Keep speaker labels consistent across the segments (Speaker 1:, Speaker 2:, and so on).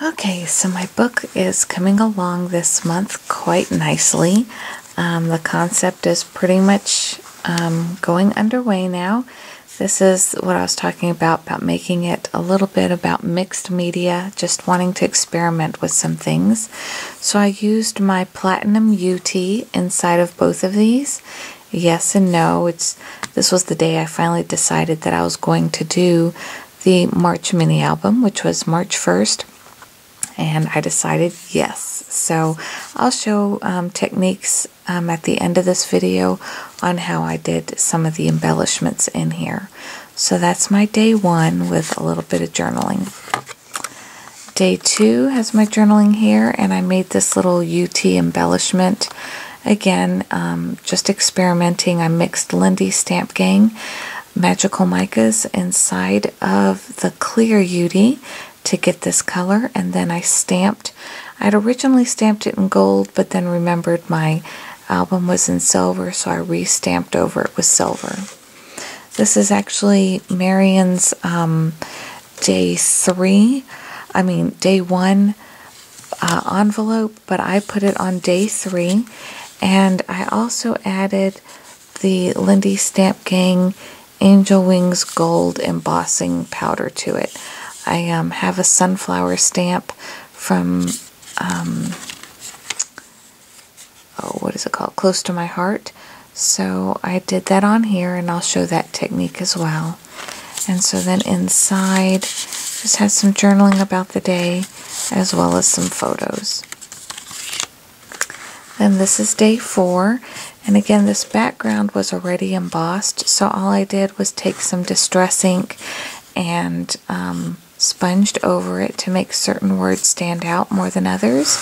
Speaker 1: Okay, so my book is coming along this month quite nicely. The concept is pretty much going underway now. This is what I was talking about making it a little bit about mixed media, just wanting to experiment with some things. So I used my Platinum UT inside of both of these. Yes and no. This was the day I finally decided that I was going to do the March mini album, which was March 1st. And I decided yes. So I'll show techniques at the end of this video on how I did some of the embellishments in here. So that's my day 1 with a little bit of journaling. Day 2 has my journaling here, and I made this little UT embellishment. Again, just experimenting. I mixed Lindy Stamp Gang Magical Micas inside of the clear UT to get this color, and then I stamped. I'd originally stamped it in gold, but then remembered my album was in silver, so I re-stamped over it with silver. This is actually Marion's day 1 envelope, but I put it on day 3, and I also added the Lindy Stamp Gang Angel Wings Gold embossing powder to it. I have a sunflower stamp from, what is it called? Close to My Heart. So I did that on here, and I'll show that technique as well. And so then inside, just has some journaling about the day, as well as some photos. Then this is day 4. And again, this background was already embossed, so all I did was take some distress ink and sponged over it to make certain words stand out more than others.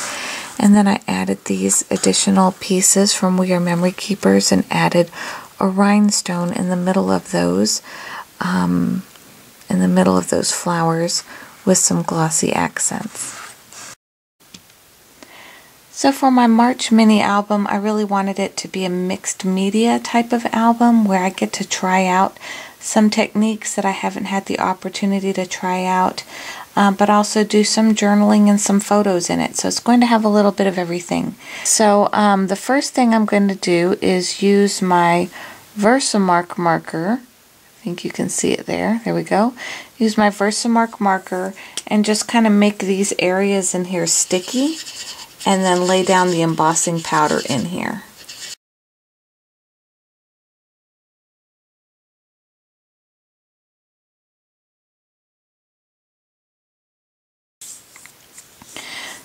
Speaker 1: And then I added these additional pieces from We Are Memory Keepers and added a rhinestone in the middle of those flowers with some glossy accents. So for my March mini album, I really wanted it to be a mixed media type of album where I get to try out some techniques that I haven't had the opportunity to try out, but also do some journaling and some photos in it. So it's going to have a little bit of everything. So the first thing I'm going to do is use my Versamark marker. I think you can see it there. There we go. Use my Versamark marker and just kind of make these areas in here sticky, and then lay down the embossing powder in here.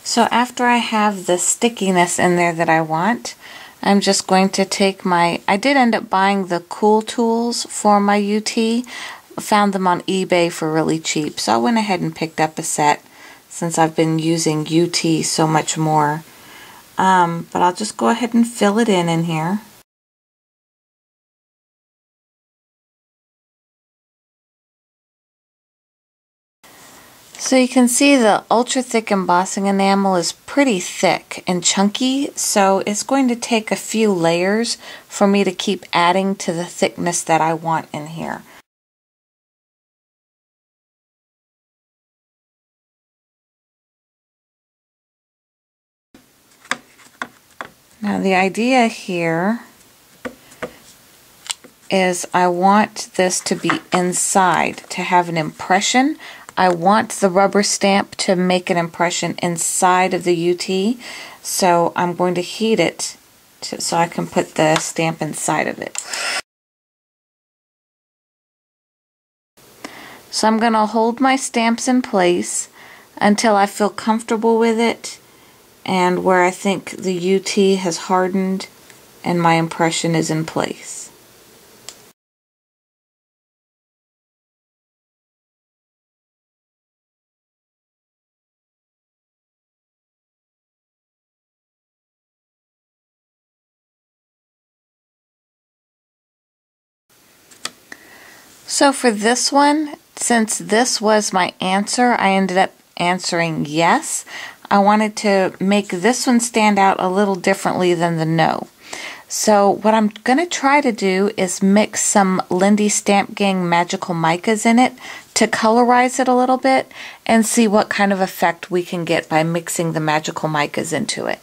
Speaker 1: So after I have the stickiness in there that I want, I'm just going to take I did end up buying the Cool Tools for my UT. Found them on eBay for really cheap, so I went ahead and picked up a set since I've been using UT so much more. But I'll just go ahead and fill it in here. So you can see the ultra thick embossing enamel is pretty thick and chunky, so it's going to take a few layers for me to keep adding to the thickness that I want in here. Now the idea here is I want this to be inside, to have an impression. I want the rubber stamp to make an impression inside of the UT, so I'm going to heat it so I can put the stamp inside of it. So I'm going to hold my stamps in place until I feel comfortable with it and where I think the UT has hardened and my impression is in place. So for this one, since this was my answer, I ended up answering yes. I wanted to make this one stand out a little differently than the no. So what I'm going to try to do is mix some Lindy Stamp Gang Magical Micas in it to colorize it a little bit and see what kind of effect we can get by mixing the magical micas into it.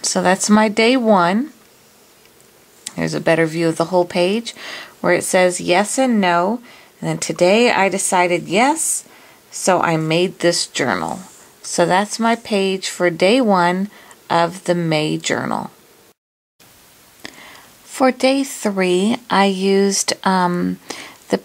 Speaker 1: So that's my day one. Here's a better view of the whole page where it says yes and no. And then today I decided yes, so I made this journal. So that's my page for day one of the May journal. For day three, I used the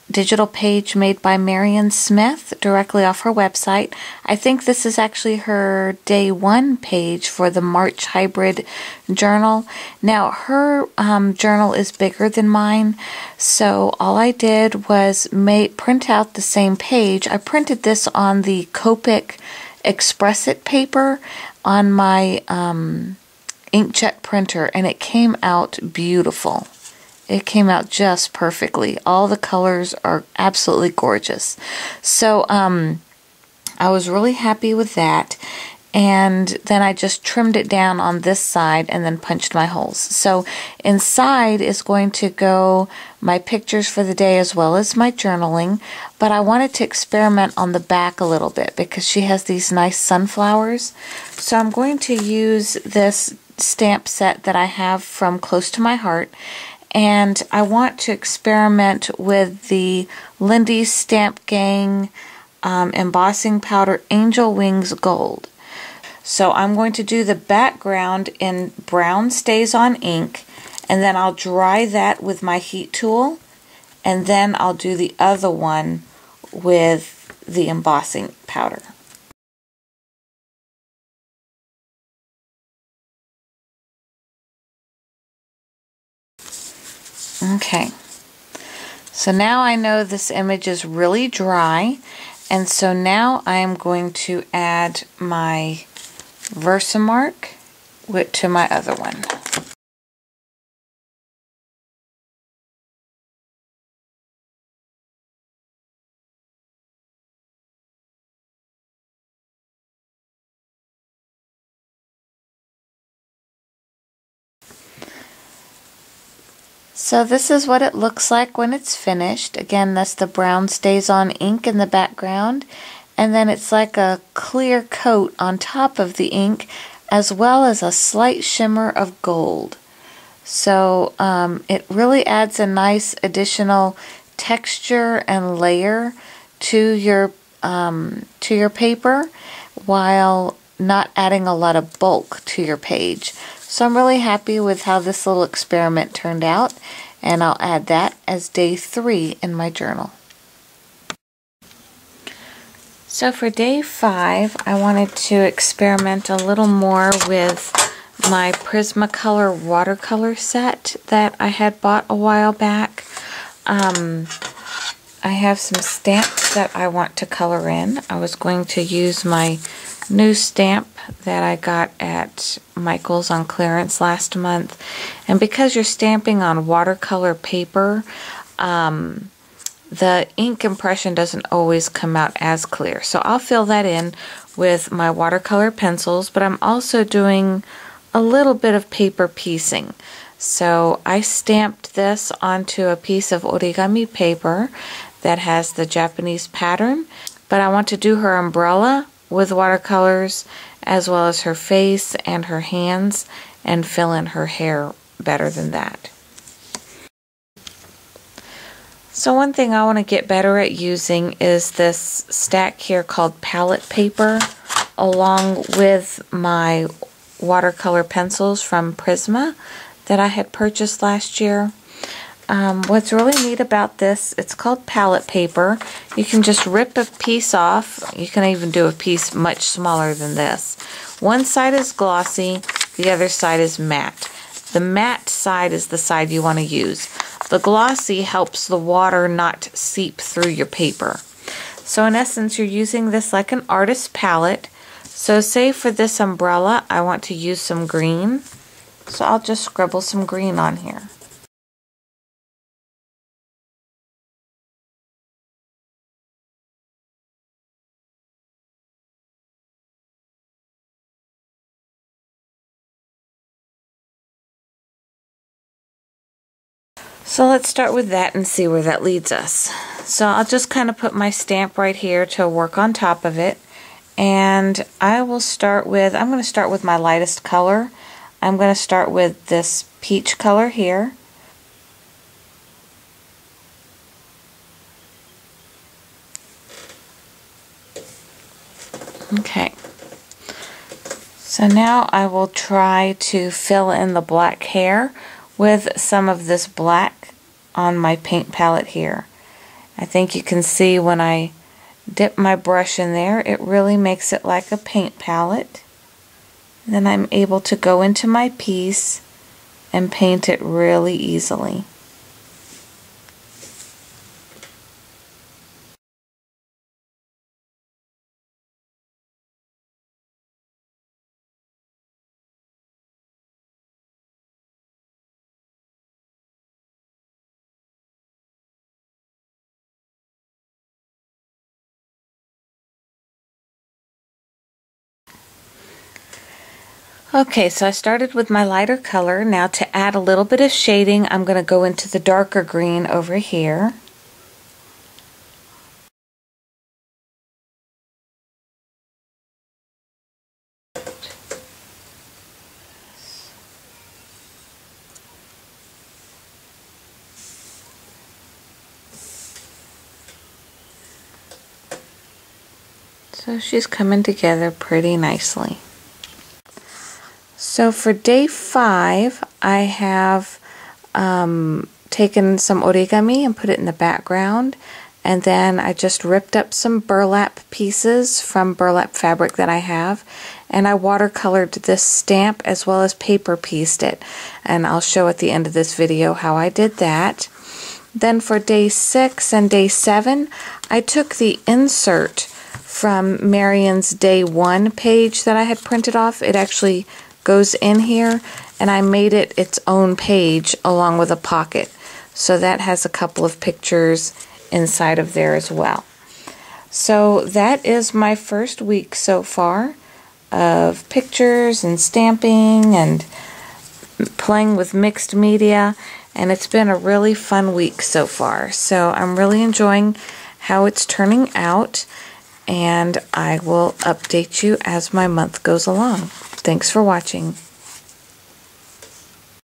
Speaker 1: digital page made by Marion Smith directly off her website. I think this is actually her day one page for the March hybrid journal. Now her journal is bigger than mine, so all I did was print out the same page. I printed this on the Copic Express It paper on my inkjet printer, and it came out beautiful. It came out just perfectly. All the colors are absolutely gorgeous. So I was really happy with that. And then I just trimmed it down on this side and then punched my holes. So inside is going to go my pictures for the day as well as my journaling. But I wanted to experiment on the back a little bit because she has these nice sunflowers. So I'm going to use this stamp set that I have from Close to My Heart. And I want to experiment with the Lindy's Stamp Gang embossing powder Angel Wings Gold. So I'm going to do the background in brown stays on ink, and then I'll dry that with my heat tool, and then I'll do the other one with the embossing powder. Okay, so now I know this image is really dry, and so now I am going to add my Versamark to my other one. So this is what it looks like when it's finished. Again, that's the brown stays on ink in the background, and then it's like a clear coat on top of the ink as well as a slight shimmer of gold. So it really adds a nice additional texture and layer to your paper while not adding a lot of bulk to your page. So I'm really happy with how this little experiment turned out, and I'll add that as day 3 in my journal. So for day 5, I wanted to experiment a little more with my Prismacolor watercolor set that I had bought a while back. I have some stamps that I want to color in. I was going to use my new stamp that I got at Michael's on clearance last month. And because you're stamping on watercolor paper, the ink impression doesn't always come out as clear. So I'll fill that in with my watercolor pencils, but I'm also doing a little bit of paper piecing. So I stamped this onto a piece of origami paper that has the Japanese pattern, but I want to do her umbrella with watercolors as well as her face and her hands and fill in her hair better than that. So one thing I want to get better at using is this stack here called palette paper along with my watercolor pencils from Prisma that I had purchased last year. What's really neat about this, it's called palette paper. You can just rip a piece off. You can even do a piece much smaller than this. One side is glossy, the other side is matte. The matte side is the side you want to use. The glossy helps the water not seep through your paper. So in essence, you're using this like an artist palette. So say for this umbrella, I want to use some green. So I'll just scribble some green on here. So let's start with that and see where that leads us. So I'll just kind of put my stamp right here to work on top of it. And I'm going to start with my lightest color. I'm going to start with this peach color here. Okay. So now I will try to fill in the black hair with some of this black on my paint palette here. I think you can see when I dip my brush in there, it really makes it like a paint palette. Then I'm able to go into my piece and paint it really easily. Okay, so I started with my lighter color. Now to add a little bit of shading, I'm going to go into the darker green over here. So she's coming together pretty nicely. So for day 5, I have taken some origami and put it in the background, and then I just ripped up some burlap pieces from burlap fabric that I have, and I watercolored this stamp as well as paper pieced it, and I'll show at the end of this video how I did that. Then for day 6 and day 7, I took the insert from Marion's day 1 page that I had printed off. It actually goes in here, and I made it its own page along with a pocket. So that has a couple of pictures inside of there as well. So that is my first week so far of pictures and stamping and playing with mixed media, and it's been a really fun week so far. So I'm really enjoying how it's turning out, and I will update you as my month goes along. Thanks for watching.